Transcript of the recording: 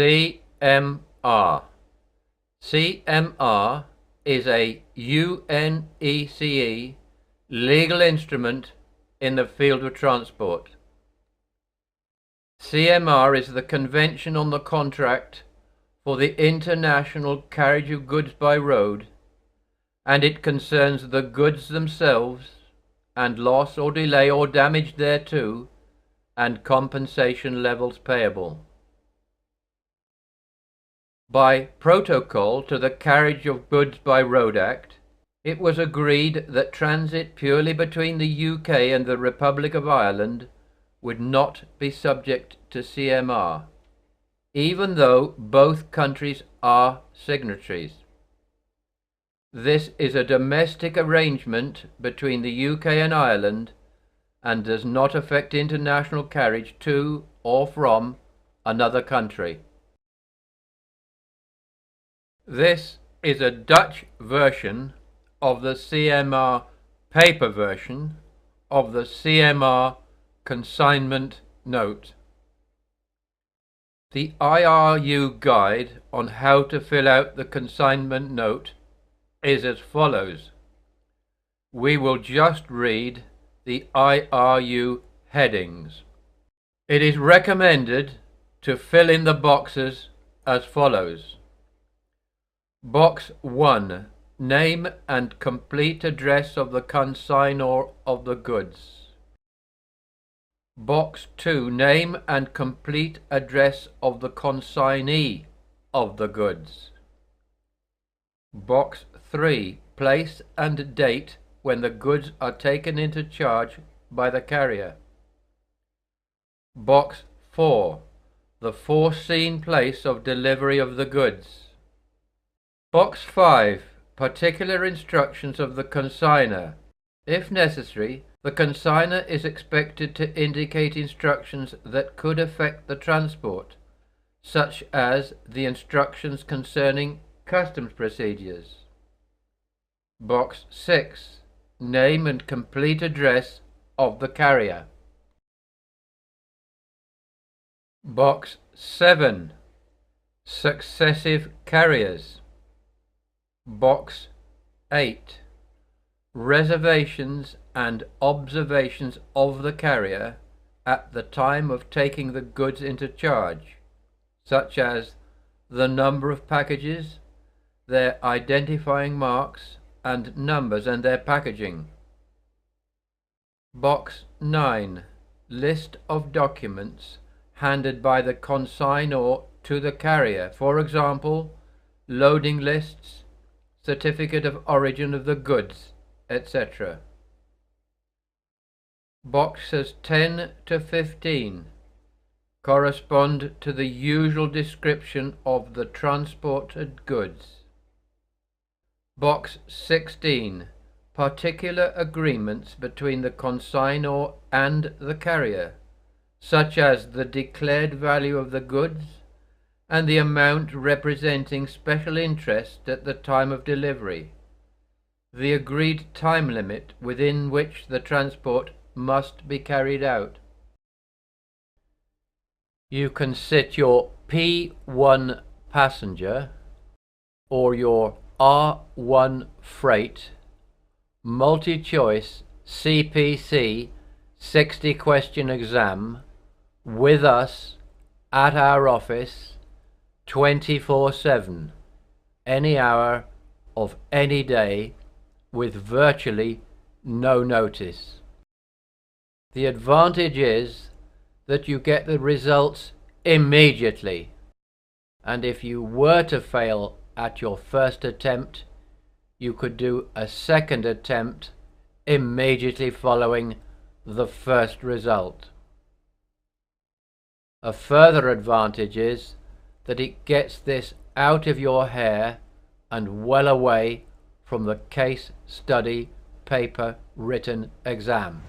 CMR. CMR is a UNECE legal instrument in the field of transport. CMR is the Convention on the Contract for the International Carriage of Goods by Road, and it concerns the goods themselves and loss or delay or damage thereto, and compensation levels payable. By protocol to the Carriage of Goods by Road Act, it was agreed that transit purely between the UK and the Republic of Ireland would not be subject to CMR, even though both countries are signatories. This is a domestic arrangement between the UK and Ireland and does not affect international carriage to or from another country. This is a Dutch version of the CMR paper version of the CMR consignment note. The IRU guide on how to fill out the consignment note is as follows. We will just read the IRU headings. It is recommended to fill in the boxes as follows. Box 1. Name and complete address of the consignor of the goods. Box 2. Name and complete address of the consignee of the goods. Box 3. Place and date when the goods are taken into charge by the carrier. Box 4. The foreseen place of delivery of the goods. Box 5. Particular instructions of the consignor. If necessary, the consignor is expected to indicate instructions that could affect the transport, such as the instructions concerning customs procedures. Box 6. Name and complete address of the carrier. Box 7. Successive carriers. Box 8. Reservations and observations of the carrier at the time of taking the goods into charge, such as the number of packages, their identifying marks and numbers and their packaging. Box 9. List of documents handed by the consignor to the carrier, for example, loading lists, certificate of origin of the goods, etc. Boxes 10 to 15 correspond to the usual description of the transported goods. Box 16. Particular agreements between the consignor and the carrier, such as the declared value of the goods and the amount representing special interest at the time of delivery, the agreed time limit within which the transport must be carried out. You can sit your P1 passenger or your R1 freight multi-choice CPC 60-question exam with us at our office 24/7, any hour of any day, with virtually no notice. The advantage is that you get the results immediately, and if you were to fail at your first attempt, you could do a second attempt immediately following the first result. A further advantage is that it gets this out of your hair and well away from the case study paper written exam.